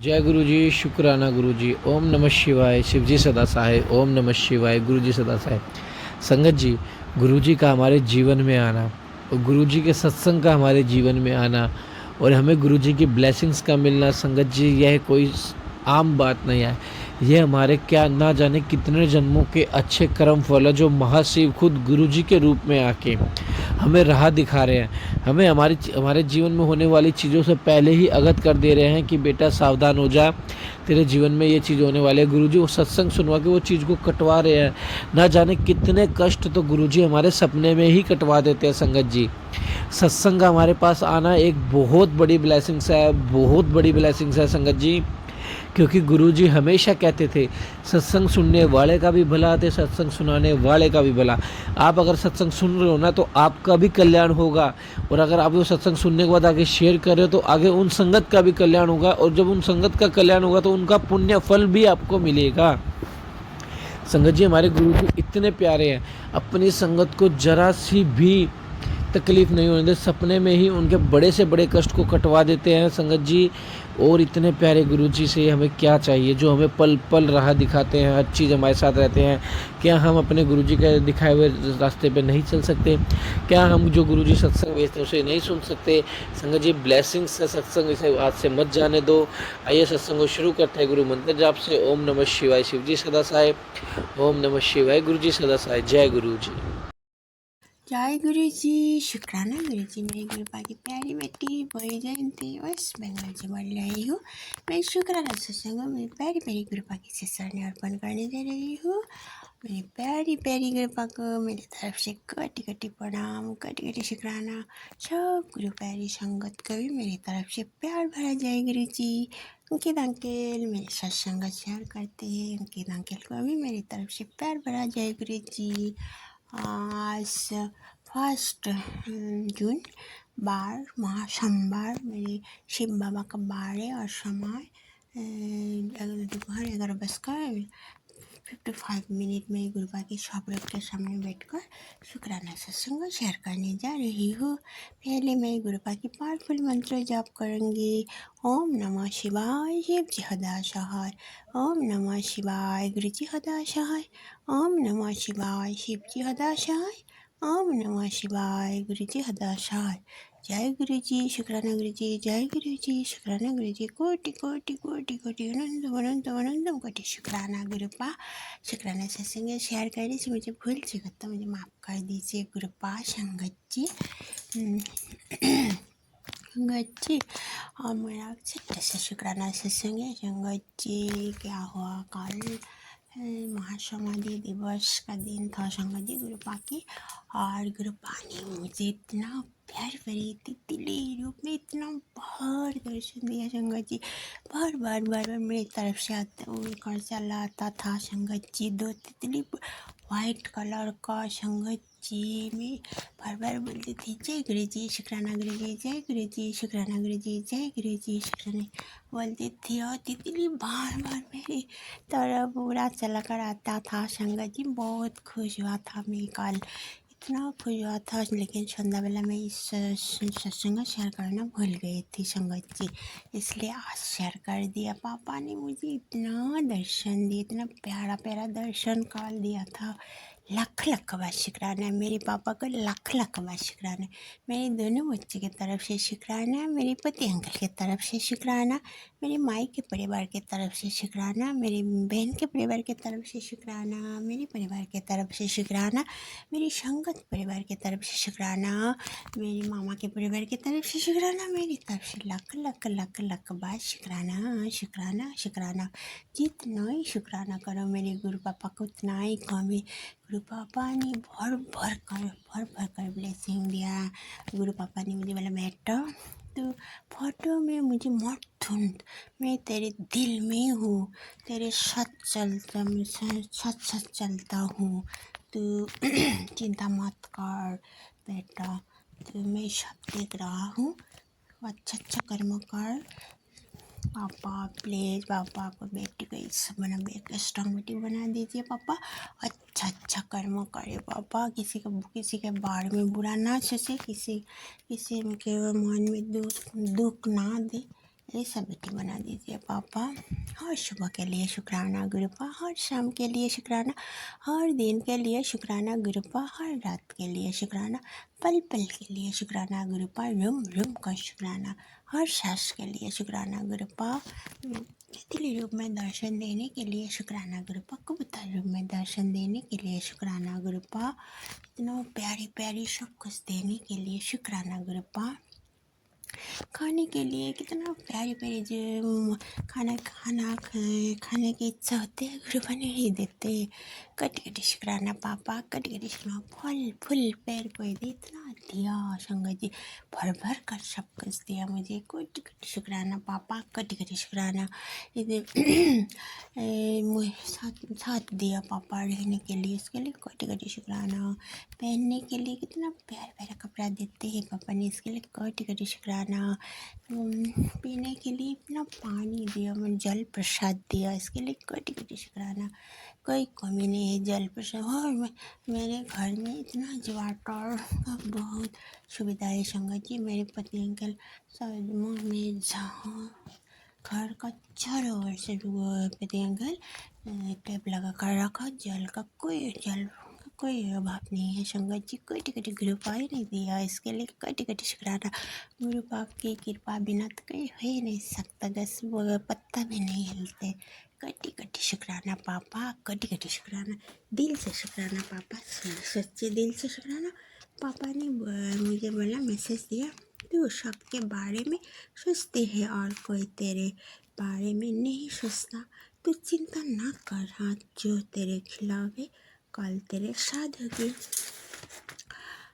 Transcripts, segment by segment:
जय गुरु जी, शुक्राना गुरु जी। ओम नमः शिवाय। शिव जी सदा सहाय। ओम नमः शिवाय। गुरु जी सदा सहाय। संगत जी, गुरु जी का हमारे जीवन में आना और गुरु जी के सत्संग का हमारे जीवन में आना और हमें गुरु जी की ब्लेसिंग्स का मिलना, संगत जी यह कोई आम बात नहीं है। ये हमारे क्या ना जाने कितने जन्मों के अच्छे कर्म फल है, जो महाशिव खुद गुरु जी के रूप में आके हमें राह दिखा रहे हैं। हमें हमारे जीवन में होने वाली चीज़ों से पहले ही अवगत कर दे रहे हैं कि बेटा सावधान हो जा, तेरे जीवन में ये चीज़ होने वाली है। गुरुजी वो सत्संग सुनवा के वो चीज़ को कटवा रहे हैं। ना जाने कितने कष्ट तो गुरुजी हमारे सपने में ही कटवा देते हैं। संगत जी, सत्संग का हमारे पास आना एक बहुत बड़ी ब्लेसिंग्स है, बहुत बड़ी ब्लेसिंग्स है संगत जी। क्योंकि गुरुजी हमेशा कहते थे सत्संग सुनने वाले का भी भला थे, सत्संग सुनाने वाले का भी भला। आप अगर सत्संग सुन रहे हो ना, तो आपका भी कल्याण होगा, और अगर आप वो सत्संग सुनने के बाद आगे शेयर कर रहे हो तो आगे उन संगत का भी कल्याण होगा, और जब उन संगत का कल्याण होगा तो उनका पुण्य फल भी आपको मिलेगा। संगत जी, हमारे गुरु जी इतने प्यारे हैं, अपनी संगत को जरा सी भी तकलीफ नहीं होने देते, सपने में ही उनके बड़े से बड़े कष्ट को कटवा देते हैं संगत जी। और इतने प्यारे गुरु जी से हमें क्या चाहिए, जो हमें पल पल राह दिखाते हैं, हर चीज़ हमारे साथ रहते हैं। क्या हम अपने गुरु जी के दिखाए हुए रास्ते पे नहीं चल सकते? क्या हम जो गुरु जी सत्संग भेजते हैं उसे नहीं सुन सकते? संगत जी, ब्लेसिंग्स का सत्संग, इसे आज से मत जाने दो। आइए सत्संग को शुरू करते हैं गुरु मंत्र जाप से। ओम नमः शिवाय। शिव जी सदा सहाय। ओम नमः शिवाय। गुरु जी सदा सहाय। जय गुरु जी। जय गुरु जी। शुक्राना गुरु जी। मेरी गुरुपा की प्यारी बेटी बोई जयंती वेस्ट बंगाल से बोल रही हूँ। मैं शुक्राना सत्संग में मेरी प्यारी प्यारी गुरुपा की सिस्टर अर्पण करने दे रही हूँ। मेरी प्यारी प्यारी गुरुपा को मेरी तरफ से कटी कटी प्रणाम, कटी कटी शुक्राना। सब गुरु प्यारी संगत को भी मेरी तरफ से प्यार भरा जय गुरु जी। अंकित अंकल मेरे सत्संग शेयर करते हैं, अंकित अंकल को भी मेरी तरफ से प्यार भरा जय गुरु जी। आज 1 जून बार माह सोमवार, मेरे शिव बाबा का बार है और समय दोपहर 11:55 में गुरुपा की शॉपरत के सामने बैठकर शुक्राना सत्संग शेयर करने जा रही हूँ। पहले मैं गुरुपा की पावरफुल मंत्र जाप करूँगी। ओम नमः शिवाय। शिव जी हदा सहाय। ओम नमः शिवाय। गुरु जी हदा सहाय। ओम नमः शिवाय। शिव जी हदा सहाय। ओम नमः शिवाय। गुरु जी हदा सहाय। जय गुरु जी। शुक्राना गुरु जी। जय गुरु जी। शुक्राना गुरु जी। कोटि कोटि कोटि कोटि अनंत अनंत अनंतम कोटि शुक्राना गुरुपा। शुक्राना सत्संग शेयर करने से मुझे भूल चुका तो मुझे माफ़ कर दीजिए गुरुपा संगत जी। संगत जी, और मेरा छोटा सा शुक्राना सत्संग है। संगत जी, क्या हुआ कल महासमाधि दिवस का दिन था संगत जी गुरुपा की, और गुरुपा ने मुझे इतना प्यार भरी तितली रूप में इतना बार दर्शन दिया संगत जी। बार बार बार बार मेरी तरफ से आता उड़कर चला आता था संगत जी। 2 तितली वाइट कलर का संगत जी में बार बार बोलती थी जय गुरु जी शुक्राना गुरु जी, जय गुरु जी शुक्राना गुरु जी, जय गुरु जी शुक्राना बोलती थी। और तितली बार बार मेरी तरफ उड़ा चला कर आता था संगत जी। बहुत खुश हुआ था मैं कल, इतना खुश हुआ था, लेकिन संध्या बेला में इस सत्संग शेयर करना भूल गई थी संगत जी, इसलिए आज शेयर कर दिया। पापा ने मुझे इतना दर्शन दिया, इतना प्यारा प्यारा दर्शन कल दिया था। लाख लाख बार शुक्राना मेरे पापा को, लाख लाख बार शुक्राना मेरे दोनों बच्चे की तरफ से शुक्राना, मेरे पति अंकल की तरफ से शुक्राना, मेरे माई के परिवार की तरफ से शुक्राना, मेरी बहन के परिवार की तरफ से शुक्राना, मेरे परिवार की तरफ से शुक्राना, मेरी संगत परिवार की तरफ से शुक्राना, मेरी मामा के परिवार की तरफ से शुक्राना, मेरी तरफ से लाख लाख लाख लाख बार शुक्राना शुक्राना शुक्राना। जितना ही शुक्राना करो मेरे गुरु पापा को उतना ही कम है। गुरु पापा ने भर भर कर ब्लेसिंग दिया। गुरु पापा ने मुझे बोला बेटा तो फोटो में मुझे मत ढूंढ, मैं तेरे दिल में हूँ, तेरे साथ चलता हूँ, तो चिंता मत कर बेटा, तो मैं सब देख रहा हूँ, अच्छा अच्छा कर्म कर। पापा प्लीज़ पापा को बेटी को इस बना स्ट्रॉन्ग बेटी बना दीजिए पापा, अच्छा अच्छा कर्म करे पापा, किसी के बारे में बुरा ना सोचे, किसी के मन में दुख ना दे, ये सब बेटी बना दीजिए पापा। हर सुबह के लिए शुक्राना गुरुपा, हर शाम के लिए शुक्राना, हर दिन के लिए शुक्राना गुरुपा, हर रात के लिए शुक्राना, पल पल के लिए शुक्राना गुरुपा, रुम रुम का शुक्राना, हर सांस के लिए शुक्राना गुरुपा, तितली रूप में दर्शन देने के लिए शुक्राना गुरुपा, कबूतर रूप में दर्शन देने के लिए शुक्राना गुरुपा, इतना प्यारी प्यारी सब कुछ देने के लिए शुक्राना गुरुपा, खाने के लिए कितना प्यारे प्यारे जो खाने की इच्छा होती है गुरुपा नहीं देते। कटी कटी शुक्राना पापा, कटी कटी शुक्राना, फल फूल पेड़ पौधे इतना दिया संगत जी, भर भर कर सब कुछ दिया मुझे। कटी कटी शुक्राना पापा, कटी कटी शुक्राना। साथ दिया पापा रहने के लिए, इसके लिए कटी कटी शुक्राना। पहनने के लिए कितना प्यारा प्यारा कपड़ा देते हैं पापा ने, इसके लिए कटी कटी शुक्राना। पीने के लिए इतना पानी दिया, मैं जल प्रसाद दिया, इसके लिए कटी कटी शुक्राना। कोई कमी नहीं है जल प्रसाद, और मेरे घर में इतना वाटर का बहुत सुविधा है संगत जी। मेरे पति अंकल सदमा में जहाँ घर का चारों ओर से पति अंकल टेप लगा कर रखा, जल का कोई अभाव नहीं है संगत जी। कोई टिकट गुरुपा ही नहीं दिया, इसके लिए कटी कटी शुक्राना। गुरुपा की कृपा बिना तो कहीं हो ही नहीं सकता, दस पत्ता भी नहीं हिलते। कटी कटी शुक्राना पापा, कटी कटी शुक्राना, दिल से शुक्राना पापा, सच्चे दिल से शुक्राना। पापा ने मुझे बोला, मैसेज दिया, तू सबके बारे में सोचती है और कोई तेरे बारे में नहीं सोचता, तू चिंता ना कर, हाथ जो तेरे खिलाफ है कल तेरे साथ होगी।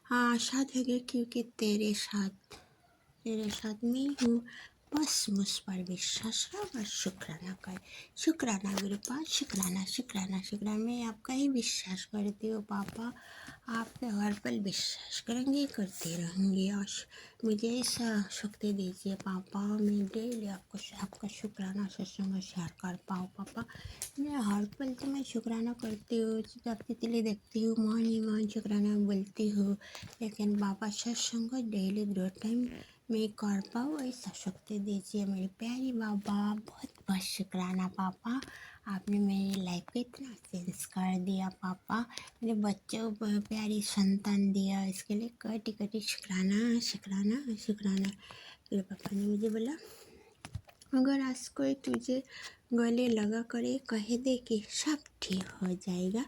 हाँ साथ होगी, क्योंकि तेरे साथ मैं हूँ, बस मुझ पर विश्वास रख और शुक्राना कर। शुक्राना गुरुपा, शुक्राना शुक्राना शुक्राना। मैं आपका ही विश्वास करती हूँ पापा, आप पे हर पल विश्वास करेंगे, करते रहेंगे। और मुझे ऐसा शक्ति दीजिए पापा, मैं डेली आपका शुक्राना सत्संग शेयर कर पाऊँ पापा। मैं हर पल तो मैं शुक्राना करती हूँ, जब तितली देखती हूँ मान ही मान शुक्राना बोलती हूँ, लेकिन पापा सत्संग डेली 2 टाइम मैं कर पाऊँ, ऐसा शक्ति दीजिए मेरे प्यारी बाबा। बहुत बहुत शुक्राना पापा, आपने मेरी लाइफ को इतना चेंज कर दिया पापा, मेरे बच्चों को प्यारी संतान दिया, इसके लिए कटी कटी शुक्राना शुक्राना शुक्राना। मेरे पापा ने मुझे बोला, अगर आज कोई तुझे गले लगा कर ये कह दे कि सब ठीक हो जाएगा,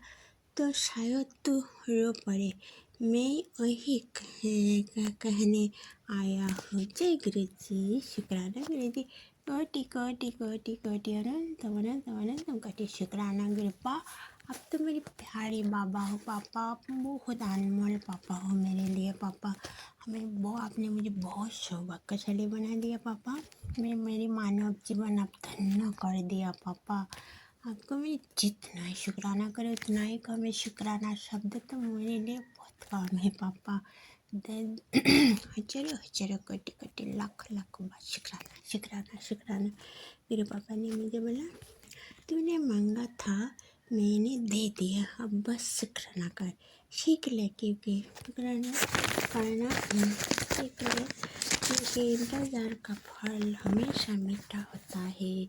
तो शायद तू रो पड़े। मैं वही कहने आया हूँ। जय गुरु जी, शुक्राना गुरु जी। कोटि कोटि कोटि कोटि अनंत अनंत अनंत कोटि शुक्राना गुरुपा। अब तो मेरे प्यारे बाबा हो पापा, आप बहुत अनमोल पापा हो मेरे लिए पापा। आपने मुझे बहुत सौभाग्यशाली बना दिया पापा, मेरी मानव जीवन आप धन्य कर दिया पापा। आपको मैं जितना ही शुक्राना करूँ उतना ही कम है। शुक्राना शब्द तो मेरे लिए बहुत कम है पापा। हजारों हजारों कोटि कोटि लाख लाख बार शुक्राना शुक्राना शुक्राना। मेरे पापा ने मुझे बोला, तूने मांगा था मैंने दे दिया, अब बस शुक्राना कर, सीख ले, क्योंकि शुक्राना करना सीख ले, क्योंकि इंतजार का फल हमेशा मीठा होता है।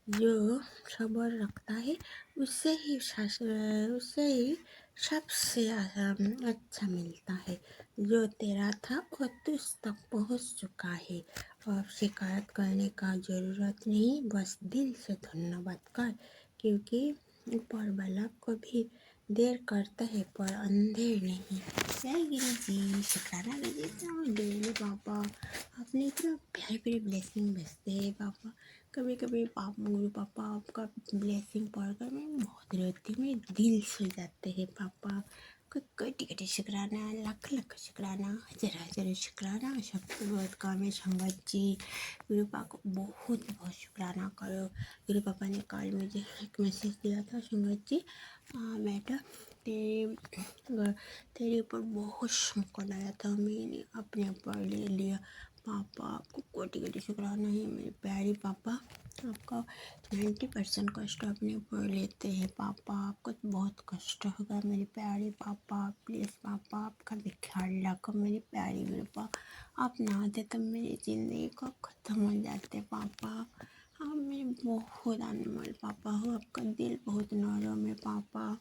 जो सब्र रखता है उससे ही सबसे अच्छा मिलता है। जो तेरा था वो तुझ तक पहुंच चुका है, अब शिकायत करने का ज़रूरत नहीं, बस दिल से धन्यवाद कर, क्योंकि ऊपर वाला कभी देर करता है पर अंधेर नहीं। जय गुरु जी, शुक्राना गुरु जी पापा, आपने इतना प्यारे प्यारे ब्लेसिंग भेजते हैं पापा। कभी कभी गुरु पापा आपका ब्लेसिंग पढ़कर मैं बहुत रोती हूँ, मेरे दिल सो जाते हैं पापा। कटी कटी शुक्राना, लाख लाख शुक्राना, हजार हजार शुक्राना। सबसे बहुत काम है संगत जी। गुरु पापा को बहुत बहुत शुक्राना करो। गुरु पापा ने कल मुझे एक मैसेज दिया था, संगत जी बेटा तेरे ऊपर बहुत संकट आया था, मैंने अपने ऊपर ले लिया। पापा आपको कोटि कोटि शुक्राना है मेरे प्यारे पापा। आपका 90% कष्ट अपने ऊपर लेते हैं पापा, आपको तो बहुत कष्ट होगा मेरे प्यारे पापा। प्लीज़ पापा आपका भी ख्याल रखो मेरी प्यारी गुरुपा। आप ना आते तो मेरी ज़िंदगी को ख़त्म हो जाते पापा। आप मेरे बहुत अनमोल पापा हो, आपका दिल बहुत नरम है पापा।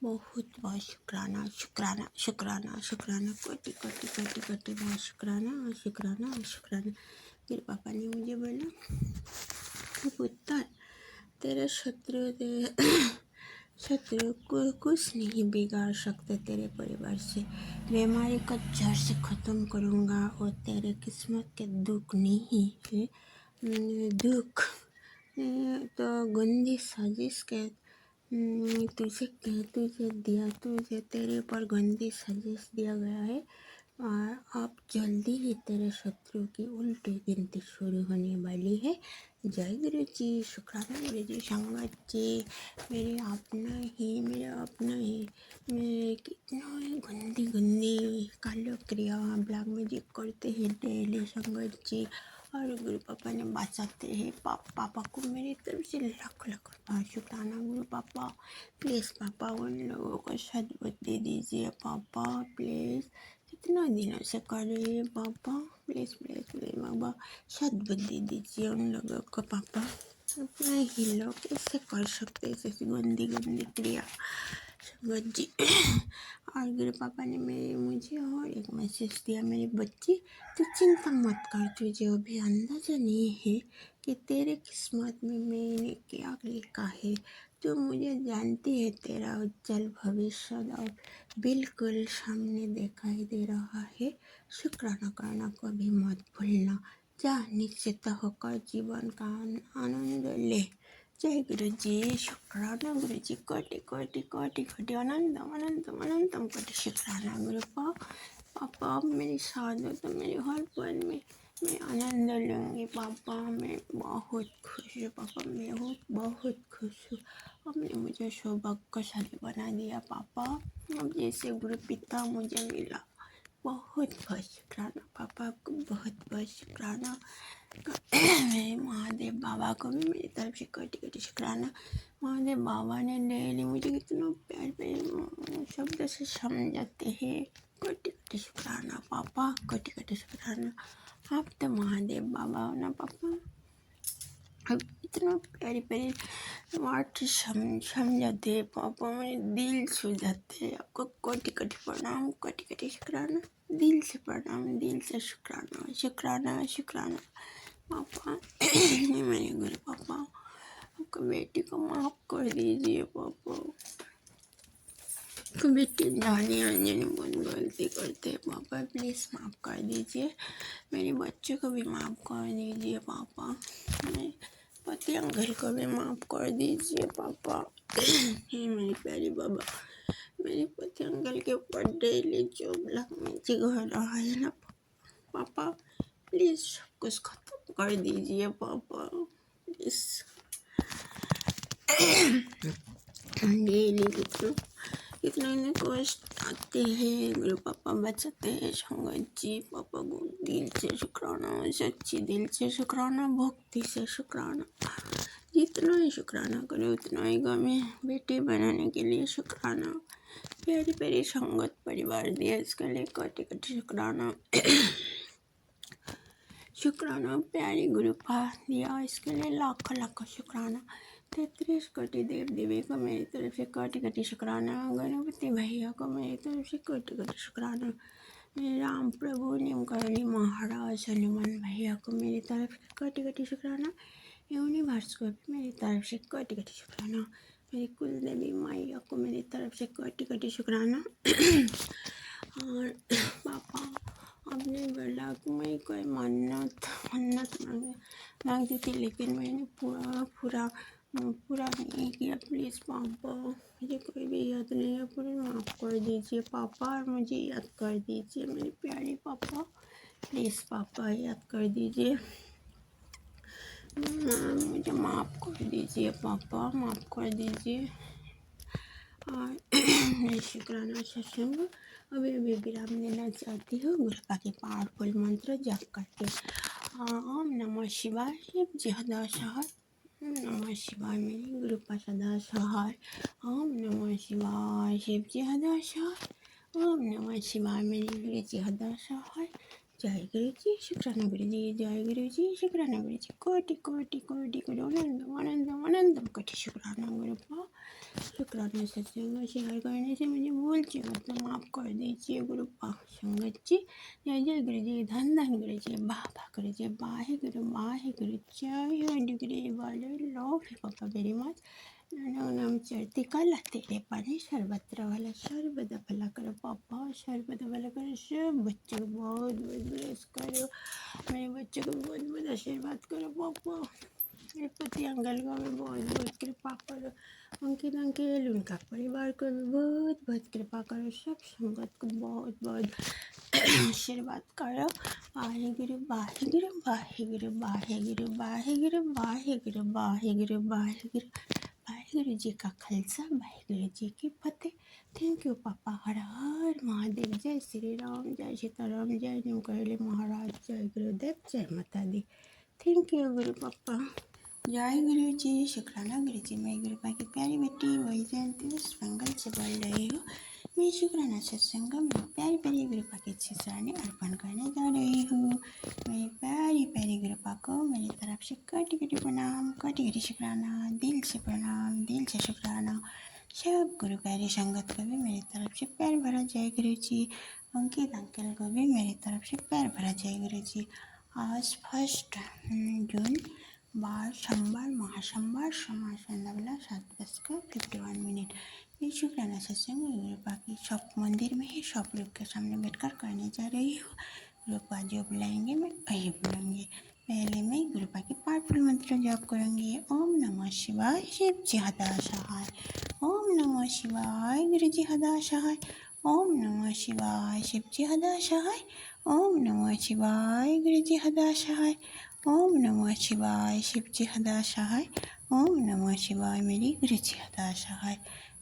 बहुत बहुत शुक्राना शुक्राना शुक्राना शुक्राना, कोटि कोटि कोटि कोटि बहुत शुक्राना शुक्राना शुक्राना। फिर पापा ने मुझे बोला, पुत्र तेरे शत्रु को कुछ नहीं बिगाड़ सकते तेरे परिवार से। बीमारी को जड़ से ख़त्म करूँगा और तेरे किस्मत के दुख नहीं है। दुख तो गंदी साजिश के तुझे तेरे पर गंदी साजिश दिया गया है। और अब जल्दी ही तेरे शत्रु की उल्टी गिनती शुरू होने वाली है। जय गुरु जी, शुक्राना गुरु जी, संगत जी, मेरे अपना ही मेरे कितना गंदी गंदी कालो क्रिया ब्लैक मैजिक करते हैं डेली संगत जी। और गुरु पापा ने बचाते हैं। पापा को मेरी तरफ से लाख लाख शुक्राना गुरु पापा। प्लीज़ पापा उन लोगों को सद्बुद्धि दीजिए पापा प्लीज़। कितना दिनों से कर रही है पापा, प्लीज़ प्लीज़ प्लीज़ बाबा सद्बुद्धि दीजिए उन लोगों को पापा। अपना ही लोग कैसे कर सकते ऐसी गंदी गंदी क्रिया संगत जी। और गुरु पापा ने मुझे और एक मैसेज दिया, मेरी बच्ची तू चिंता मत कर, तुझे अभी अंदाजा नहीं है कि तेरे किस्मत में मैंने क्या लिखा है। तू मुझे जानती है, तेरा उज्जवल भविष्य और बिल्कुल सामने दिखाई दे रहा है। शुक्राना करना कभी मत भूलना। जा निश्चित होकर जीवन का आनंद ले। जय गुरु जी, शुक्राना गुरु जी, कोटि कोटि कोटि कोटि अनंतम अनंतम अनंतम कोटि शुक्राना गुरु पापा। आप मेरे साथ हो तो मेरे हर पल में मैं आनंद लूँगी पापा। मैं बहुत खुश हूँ पापा, मैं बहुत खुश हूँ। आपने मुझे सौभाग्यशाली बना दिया पापा। अब जैसे गुरु पिता मुझे मिला, बहुत बहुत शुक्राना पापा, आपको बहुत बहुत शुक्राना। मेरे महादेव बाबा को भी मेरी तरफ से कोटि कोटि शुक्राना। महादेव बाबा ने डेली मुझे कितना प्यार प्यार शब्द से समझाते हैं। कोटि कोटि शुक्राना पापा, कोटि कोटि शुक्राना। आप तो महादेव बाबा हो ना पापा। अब इतना प्यारे प्यारे वर्ड समझाते हैं पापा, मेरे दिल छू जाते हैं। आपको कोटि कोटि प्रणाम, कोटि कोटि शुक्राना, दिल से प्रणाम, दिल से शुक्राना शुक्राना शुक्राना पापा। मेरे गुरु पापा, आपको बेटी को माफ़ कर दीजिए पापा। तो बेटी जाने अनजाने बहुत गलती करते हैं पापा, प्लीज़ माफ़ कर दीजिए। मेरे बच्चे को भी माफ़ कर दीजिए पापा। मेरे पति अंकल को भी माफ़ कर दीजिए पापा। हे मेरे प्यारे बाबा, मेरे पति अंकल के ऊपर डेली जो ब्लैक मैजिक हो रहा है ना पापा, प्लीज़ सब कुछ ख़त्म कर दीजिए पापा प्लीज़। डेली कितना इन्हें कष्ट आते हैं, गुरु पापा बचाते हैं संगत जी। पापा को दिल से शुक्राना, सच्ची दिल से शुक्राना, भक्ति से शुक्राना। जितना ही शुक्राना करो उतना ही कम। बेटे बनाने के लिए शुक्राना। प्यारी प्यारी संगत परिवार दिया, इसके लिए कोटि कोटि शुक्राना। शुक्राना प्यारी गुरु पास दिया, इसके लिए लाखों लाखों शुक्राना। 33 कोटि देव देवी को मेरी तरफ से कोटि कोटि शुक्राना। गणपति भैया को मेरी तरफ से कोटि कोटि शुक्राना। मेरे राम प्रभु नीमकरणी महाराज हनुमान भैया को मेरी तरफ से कोटि कोटि शुक्राना। यूनिवर्स को भी मेरी तरफ से कोटि कोटि शुक्राना। मेरी कुल देवी मैया को मेरी तरफ से कोटि कोटि शुक्राना। और पापा, आपने बोला कि मैं कोई मन्नत मांगती थी, लेकिन मैंने पूरा नहीं किया। प्लीज़ पापा, मुझे कोई भी याद नहीं है, पूरी माफ़ कर दीजिए पापा और मुझे याद कर दीजिए मेरे प्यारे पापा। प्लीज़ पापा याद कर दीजिए, मुझे माफ़ कर दीजिए पापा, माफ़ कर दीजिए। और मैं शुक्राना सत्संग अभी विराम देना चाहती हूँ गुरु के पावरफुल मंत्र जप करके। ओम नमः शिवाय। जय शिवाय मेरी गुरुपा सदा सहाय। ओम नमः शिवाय शिव जी सदा सहाय। ओम नमः शिवाय मेरी गुरु जी सदा सहाय। जय गुरु जी शुक्राना गुरु जी, जय गुरु जी शुक्राना गुरु जी, कोटि कोटि कोटि कोटि अनंतम अनंतम अनंतम कोटि शुक्राना गुरुपा। शुक्राना सत्संग शेयर करने से मुझे भूल चूक तो माफ कर दीजिए गुरुपा। संगत जी जय जय गुरु जी, धन धन गुरु जी, बाबा गुरु जी, वाहे गुरु जय गुरु वाले लव यू पापा वेरी मच। नाम चढ़ती कला तेरे पानी सर्वत्र वाला सर्वदा भला करो पापा, सर्वदा भला करो। सब बच्चों को बहुत बहुत ब्लेस करो, मेरे बच्चों को बहुत बहुत आशीर्वाद करो पापा। मेरे पति अंकल को भी बहुत बहुत कृपा करो, अंकित अंकल उनका परिवार को भी बहुत बहुत कृपा करो, सब संगत को बहुत बहुत आशीर्वाद करो। वाहेगुरु वाहेगुरु वाहेगुरु वाहेगुरु वाहेगुरु वाहेगुरु वाहेगुरु वाहेगुरु वाहेगुरु जी का खालसा वाहेगुरु जी की फतेह। थैंक यू पापा। हर हर महादेव, जय श्री राम, जय सीताराम, जय नीम महाराज, जय गुरुदेव, जय माता दी। थैंक यू गुरु पापा। जय गुरु जी शुक्राना गुरु जी। मैं गुरुपा की प्यारी बेटी वही जयंती वेस्ट बंगाल से बोल रही हूँ। मैं शुक्राना सत्संग में प्यारी प्यारी गुरुपा की सराहने अर्पण करने जा रही हूँ। मेरी प्यारी प्यारी गुरुपा को मेरी तरफ से कोटि कोटि प्रणाम, कोटि कोटि शुक्राना, दिल से प्रणाम, दिल से शुक्राना। सब गुरु प्यारी संगत को भी मेरी तरफ से प्यार भरा जय गुरु जी। अंकित अंकल को भी मेरी तरफ से प्यार भरा जय गुरु जी। आज 1 जून बार सोमवार महासोमवार समय संध्या बेला 7:51। ये शुक्राना सत्संग गुरुपा की सब मंदिर में ही सब लोग के सामने बैठकर करने जा रही हूँ। गुरुपा जो बुलाएंगे मैं वही बोलूँगी। पहले मैं गुरुपा की पावरफुल मंत्र जाप करूँगी। ओम नमः शिवाय शिव जी सदा सहाय। ओम नमः शिवाय गुरु जी सदा सहाय। ओम नमः शिवाय शिव जी सदा सहाय। ओम नमः शिवाय गुरु जी सदा सहाय। ओम नमः शिवाय शिव जी सदा सहाय। ओम नमः शिवाय मेरी गुरु जी सदा सहाय।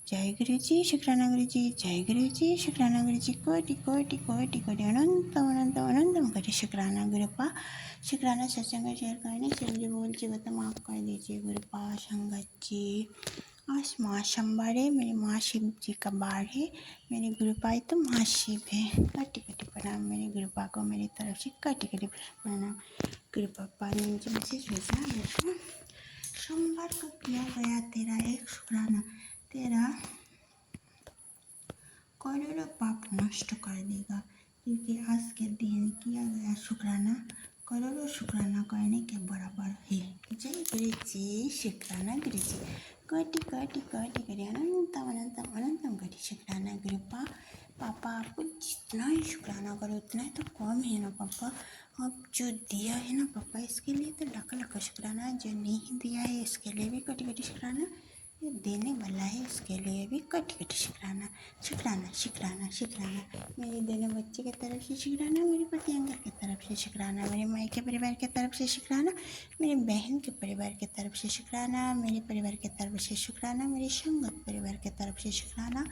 जय गुरु जी शुक्राना गुरु जी, जय गुरु जी शुक्राना गुरु जी, कोटि कोटि कोटि कोटि अनंतम अनंतम अनंतम कोटि शुक्राना गुरुपा। शुक्राना सत्संग शेयर करने से मुझे बोल चुका तो माफ कर दीजिए गुरुपा। संगत जी आज महासोमवार है, मेरे महाशिव जी का बार है। मेरे गुरुपा तो महाशिव है। कटी कटी प्रणाम मेरे गुरुपा को मेरी तरफ से कटी कटी प्रणाम। गुरु पापा ने मुझे मैसेज भेजा है। सोमवार को किया गया तेरा एक शुक्राना तेरा करोड़ों पाप नष्ट कर देगा, क्योंकि आज के दिन किया गया शुक्राना करोड़ों शुक्राना करने के बराबर है। जय गुरु जी शुक्राना गुरु जी, कोटि कोटि कोटि कोटि अनंतम अनंतम अनंतम कोटि शुक्राना गुरुपा। पापा आपको जितना ही शुक्राना करो उतना ही तो कम है ना पापा। अब जो दिया है ना पापा इसके लिए तो लाख लाख शुक्राना, जो नहीं दिया है इसके लिए भी कोटि कोटि शुक्राना, जो देने वाला है इसके लिए भी कोटि कोटि शुक्राना। शुक्राना शुक्राना शुक्राना मेरे दोनों बच्चे की तरफ से शुक्राना, मेरे पति अंकल की तरफ से शुक्राना, मेरे माई के परिवार की तरफ से शुक्राना, मेरी बहन के परिवार की तरफ से शुक्राना, मेरे परिवार की तरफ से शुक्राना, मेरे संगत परिवार की तरफ से शुक्राना,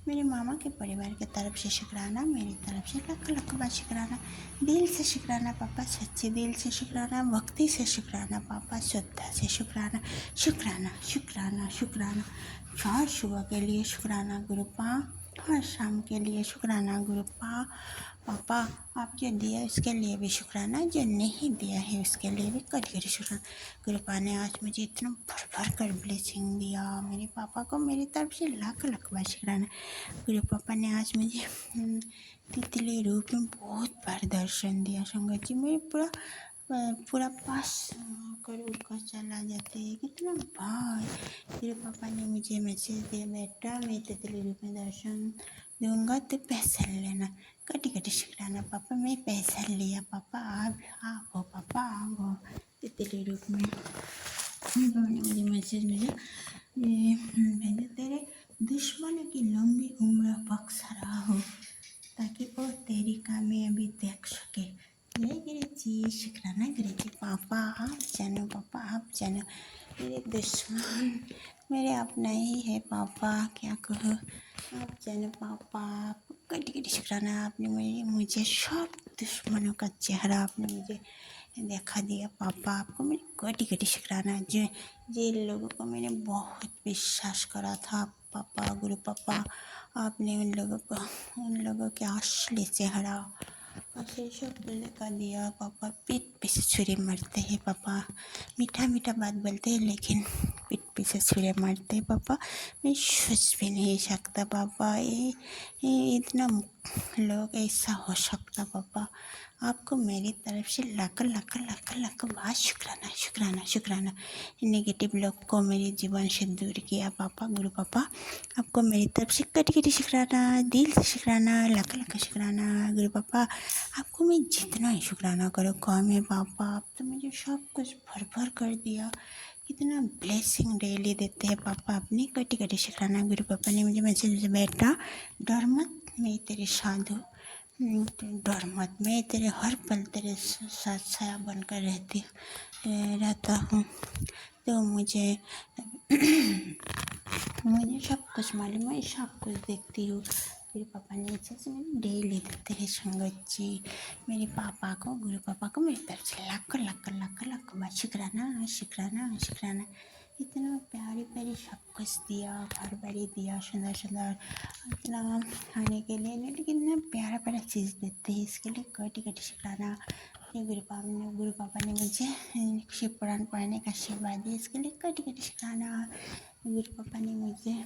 मेरे मामा के परिवार की तरफ से शुक्राना, मेरी तरफ से लाख लाख बार शुक्राना। दिल से शुक्राना पापा, सच्चे दिल से शुक्राना, भक्ति से शुक्राना पापा, श्रद्धा से शुक्राना। शुक्राना शुक्राना शुक्राना। हर सुबह के लिए शुक्राना गुरुपा, हर शाम के लिए शुक्राना गुरुपा। पापा आप जो दिया उसके लिए भी शुक्राना, जो नहीं दिया है उसके लिए भी कटी कटी शुक्राना। गुरुपा ने आज मुझे इतना भर भर कर ब्लेसिंग दिया, मेरे पापा को मेरी तरफ से लाख लाख बार शुक्राना। गुरु पापा ने आज मुझे तितली रूप में बहुत बार दर्शन दिया। संगत जी मेरे पूरा पास कर उड़कर चला जाते हैं कितना बार। मेरे पापा ने मुझे मैसेज दिया, बेटा मैं तितली रूप में दर्शन दूंगा तो पैसा लेना। कटी कटी शुक्राना पापा, मैं पैसा लिया पापा, आप हो पापा, आप हो तितली रूप में। मेरे पापा ने मुझे मैसेज भेजा, तेरे दुश्मनों की लंबी उम्र बख्शा रहा हो ताकि वो तेरी कामयाबी देख सके। जय गुरु जी शुक्राना गुरु जी। पापा आप जानो, पापा आप जानो, मेरे दुश्मन मेरे अपना ही है पापा, क्या कहो आप जानो पापा। कटी कटी शुक्राना, आपने मुझे सब दुश्मनों का चेहरा आपने मुझे देखा दिया पापा। आपको मेरी कोटि कोटि शुक्राना। जो जिन लोगों को मैंने बहुत विश्वास करा था पापा, गुरु पापा, आपने उन लोगों के असली चेहरा असली शक्ल का दिया पापा। पीठ पीछे छुरी मारते हैं पापा, मीठा मीठा बात बोलते हैं लेकिन पीठ पीछे छुरी मारते हैं पापा। मैं सोच भी नहीं सकता पापा, ये इतना लोग ऐसा हो सकता पापा। आपको मेरी तरफ से लाख लाख लाख लाख बार शुक्राना शुक्राना शुक्राना। नेगेटिव लोग को मेरे जीवन से दूर किया पापा, गुरु पापा। आपको मेरी तरफ से कटी कटी शुक्राना, दिल से शुक्राना, लाख लाख शुक्राना गुरु पापा। आपको मैं जितना ही शुक्राना करो कम है पापा। आप तो मुझे सब कुछ भर भर कर दिया। कितना ब्लेसिंग डेली देते हैं पापा। अपनी कटी कटी शुक्राना गुरु पापा ने मुझे मैसेज बेटा डर मत, मैं तेरे साधु, डर मत, मैं तेरे हर पल तेरे साथ साया बनकर रहता हूँ। तो मुझे मुझे सब कुछ मालूम है, सब कुछ देखती हूँ। मेरे पापा ने अच्छे से मैंने डेली देते हैं संगत जी। मेरे पापा को, गुरु पापा को मेरी तरफ से लाख लाख लाख लाख बार शुक्राना शुक्राना शुक्राना। इतना प्यारी प्यारी सब कुछ दिया, घर बारी दिया, सुंदर सुंदर, इतना खाने के लिए नहीं, लेकिन इतना प्यारा प्यारा चीज़ देते हैं, इसके लिए कटी कटी शुक्राना। ये गुरु पापा ने मुझे शिव पुराण पढ़ने का आशीर्वाद दिया, इसके लिए कटी कटी शुक्राना। गुरु पापा ने मुझे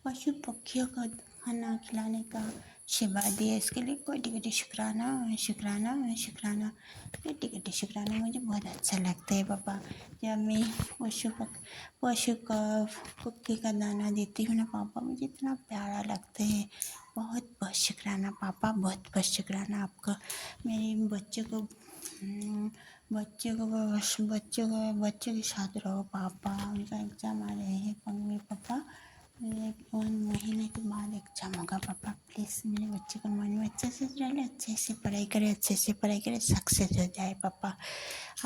पशु पक्षियों का खाना खिलाने का आशीर्वाद दिया, इसके लिए कटी कटी शुक्राना शुक्राना शुक्राना, कटी कटी शुक्राना। मुझे बहुत अच्छा लगता है पापा जब मैं पशु का कुक्के का दाना देती हूँ ना पापा, मुझे इतना प्यारा लगता है। बहुत बहुत शुक्राना पापा, बहुत बहुत शुक्राना आपका। मेरे बच्चों के साथ रहो पापा। उनका एग्ज़ाम आ रहे हैं पंगे पापा, मेरे 1 महीने के बाद एग्ज़ाम होगा पापा। प्लीज़ मेरे बच्चे को मन में अच्छे से डाले, अच्छे से पढ़ाई करे, सक्सेस हो जाए पापा।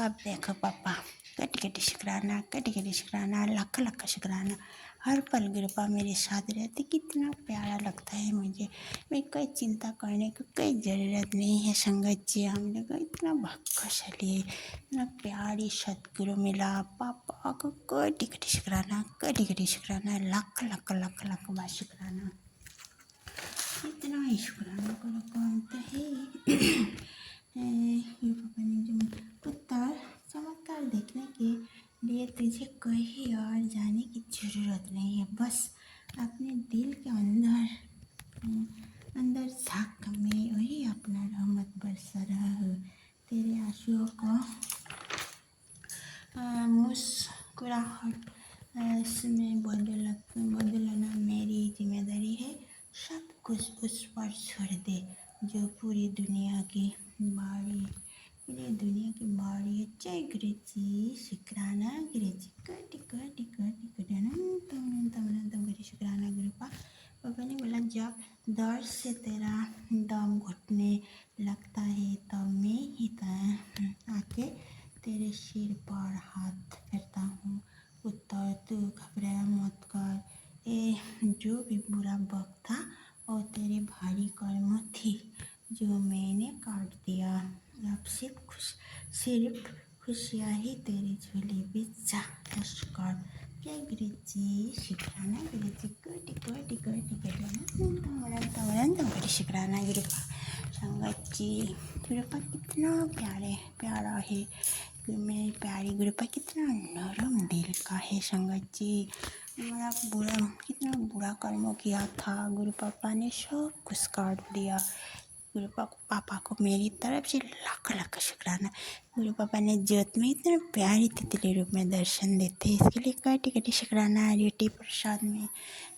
आप देखो पापा, कटी कटी शुक्राना, लाख लाख शुक्राना। हर पल कृपा मेरे साथ रहती, कितना प्यारा लगता है मुझे। मैं कोई चिंता करने की कोई ज़रूरत नहीं है संगत जी। हम लोग को इतना भाग्यशाली है, इतना प्यारी सदगुरु मिला पापा को। कटी कटी शुक्राना, लाख लाख लाख लाख बार शुक्राना। इतना ही शुक्राना करो कौन तो है। ये पापा ने जो उत्तर चमत्कार देखने के लिए तुझे कहीं और जाने की ज़रूरत नहीं है, बस अपने दिल के अंदर झाँक में वही अपना रहमत बरसा रहा है। तेरे आंसुओं को मुस्कुराहट में बदलना मेरी जिम्मेदारी है। सब कुछ उस पर छोड़ दे जो पूरी दुनिया की बारी है। जय गुरु जी, शुक्राना गुरु जी, कटी कटी कटी कटी अनंतम गुरु शुक्राना गुरु पापा ने बोला जब दर्द से तेरा दम घुटने लगता है तब मैं ही आके तेरे सिर पर हाथ फेरता हूँ। उत्तर तू घबरा मत कर, ये जो भी बुरा वक्त था और तेरे भारी कर्म थी जो मैंने काट दिया। अब सिर्फ खुशियाँ ही तेरी झोली में जा कर। जय गुरु जी, शुक्राना गुरु जी, कोटि कोटि कोटि कोटि शुक्राना गुरु संगत जी। गुरुपा कितना प्यारा है, मेरे प्यारे गुरुपा कितना नरम दिल का है संगत जी। मेरा कितना बुरा कर्म किया था, गुरु पापा ने सब कुछ काट दिया। गुरु पापा को मेरी तरफ से लाख लाख शुक्राना। गुरु पापा ने ज्योत में इतने प्यारी तितली रूप में दर्शन देते हैं, इसके लिए कटी कटी शुक्राना। रोटी प्रसाद में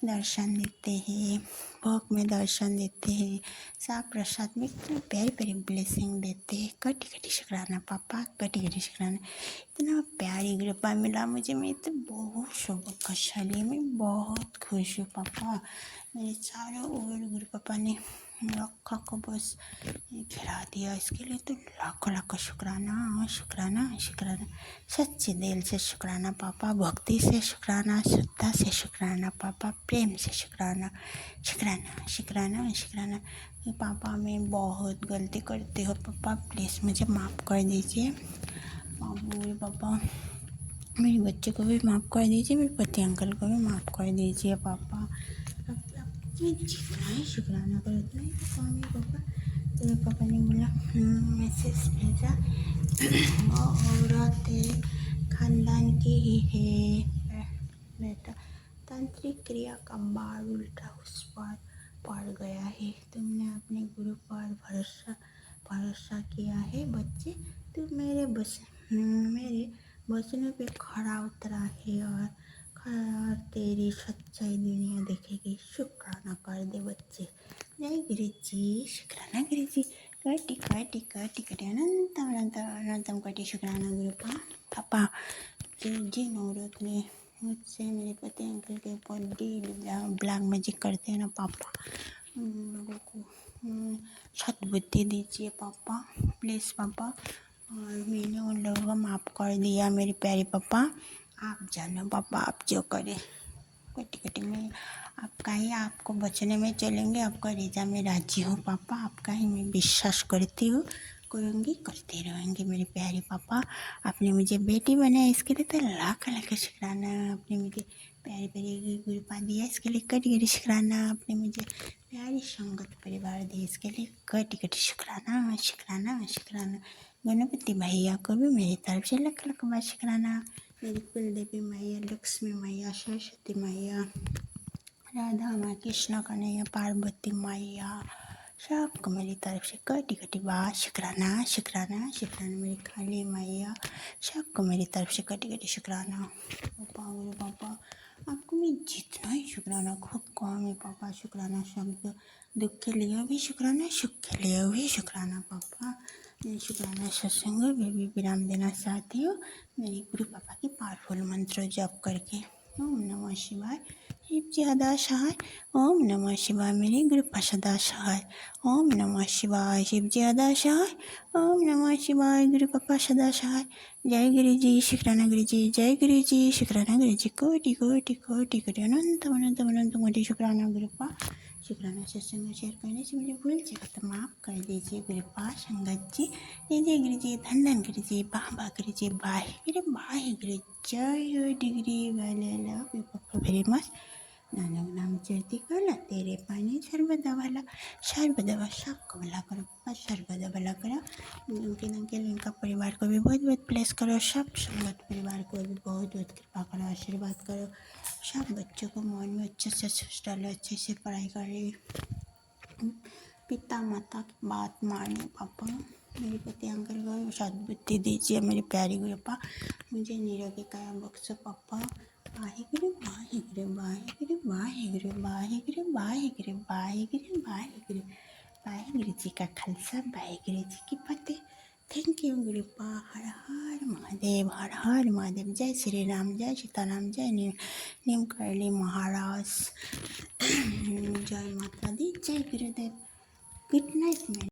दर्शन देते हैं, भोग में दर्शन देते हैं, साग प्रसाद में इतने प्यारी प्यारी ब्लेसिंग देते हैं। कटी कटी शुक्राना पापा, कटी कटी शुक्राना। इतना प्यारी कृपा मिला मुझे, मैं तो बहुत सौभाग्यशाली, मैं बहुत खुश हूँ पापा। मेरे चारों ओर गुरु पापा ने रखा को बस खिला दिया, इसके लिए तो लाखों लाखों शुक्राना शुक्राना शुक्राना। सच्चे दिल से शुक्राना पापा, भक्ति से शुक्राना, श्रद्धा से शुक्राना पापा, प्रेम से शुक्राना शुक्राना शुक्राना शुक्राना। पापा मैं बहुत गलती करती हूँ पापा, प्लीज़ मुझे माफ़ कर दीजिए। बाबू पापा मेरे बच्चे को भी माफ़ कर दीजिए, मेरे पति अंकल को भी माफ़ कर दीजिए पापा। अब मैं जितना ही शुक्राना करूँ उतना ही पापा मेरे पापा। तो मेरे पापा ने बोला मैसेज भेजा, वो औरत तेरे खानदान की ही है बेटा, तांत्रिक क्रिया का बार उल्टा उस पर पड़ गया है, तुमने अपने गुरु पर भरोसा किया है बच्चे, तू मेरे वचनों पे खरा उतरा है और तेरी सच्चाई दुनिया देखेगी। शुक्राना कर दे बच्चे। जय गुरु जी, शुक्राना गुरु जी, कटी कटी कटी कटी अनंतम अनंतम अनंतम कटी शुक्राना गुरु पापा। जिन औरत ने मुझसे मेरे पति अंकल के ऊपर ब्लैक मैजिक करते हैं ना पापा, उन लोगों को सद्बुद्धि दीजिए पापा, प्लीज़ पापा। और मैंने उन लोगों को माफ़ कर दिया मेरे प्यारे पापा। आप जानो पापा, आप जो करें कटी कटी में आपका ही, आपको बचने में चलेंगे, आपका रिजा में राजी हूँ पापा, आपका ही मैं विश्वास करती हूँ, करूँगी करते रहेंगे मेरे प्यारे पापा। आपने मुझे बेटी बनाया इसके लिए तो लाख लाख शुक्राना, आपने मुझे प्यारी प्यारी गुरुपा दिया इसके लिए कटी कटी शुक्राना, आपने मुझे प्यारी संगत परिवार दिया इसके लिए कटी कटी शुक्राना शुक्राना शुक्राना। गणपति भैया को भी मेरी तरफ से लाख लाख बार शुक्राना। मेरी कुल देवी मैया, लक्ष्मी मैया, सरस्वती मैया, राधा माँ, कृष्ण कन्हैया, पार्वती मैया, सबको मेरी तरफ से कटी कटी बार शुक्राना शुक्राना शुक्राना। मेरी काली मैया, सबको मेरी तरफ से कटी कटी शुक्राना पापा। गुरु पापा आपको मैं जितना ही शुक्राना खूब कम है पापा। शुक्राना शब्द दुख के लिए भी शुक्राना, सुख के लिए भी शुक्राना पापा। मैं शुक्राना सत्संग में भी विराम देना चाहती हूँ, मेरे गुरु पापा के पावरफुल मंत्र जप करके। ओम नमः शिवाय, शिव जी सदा सहाय। ओम नमः शिवाय, मेरे गुरु पापा सदा सहाय। ओम नमः शिवाय, शिव जी सदा सहाय। ओम नमः शिवाय, गुरु पापा सदा सहाय। जय गुरु जी, शुक्राना गुरु जी, जय गुरु जी, शुक्राना गुरु जी, कोटि कोटि कोटि कोटि अनंत अनंत अनंत कोटि शुक्राना गुरु पापा। शुक्राना सत्संग शेयर करने से मुझे भूल जाएगा तो माफ़ कर दीजिए गुरु पापा। संगत जी, जय गुरु जी, धन गुरु जी, बाबा गुरु जी, बाहे गुरु, जय डिग्री वाले, लव यू पापा वेरी मच। नानक नाम चढ़ती कला तेरे पानी, सर्वदा भला सबको भला करो पापा, सर्वदा भला करो। अंकिल इनका परिवार को भी बहुत बहुत प्लेस करो, सब संगत परिवार को भी बहुत बहुत कृपा करो, आशीर्वाद करो। सब बच्चों को मन में अच्छे से सोच डालो, अच्छे से पढ़ाई करे, पिता माता की बात माने पापा। मेरे पति अंकल को सद्बुद्धि दीजिए मेरे प्यारी गुरु पापा, मुझे निरोगी काया बख्शो पापा। वाहिगुरु वाहिगुरु वाहिगुरु वाहिगुरु वाहिगुरु वाहिगुरु वाहिगुरु वाहिगुरु। वाहिगुरु जी का खालसा, वाहिगुरु जी की फतेह। थैंक यू गुरु पा। हर हर महादेव, हर हर महादेव। जय श्री राम, जय सीताराम, जय नीम करली महाराज, जय माता दी, जय गुरुदेव। Good night.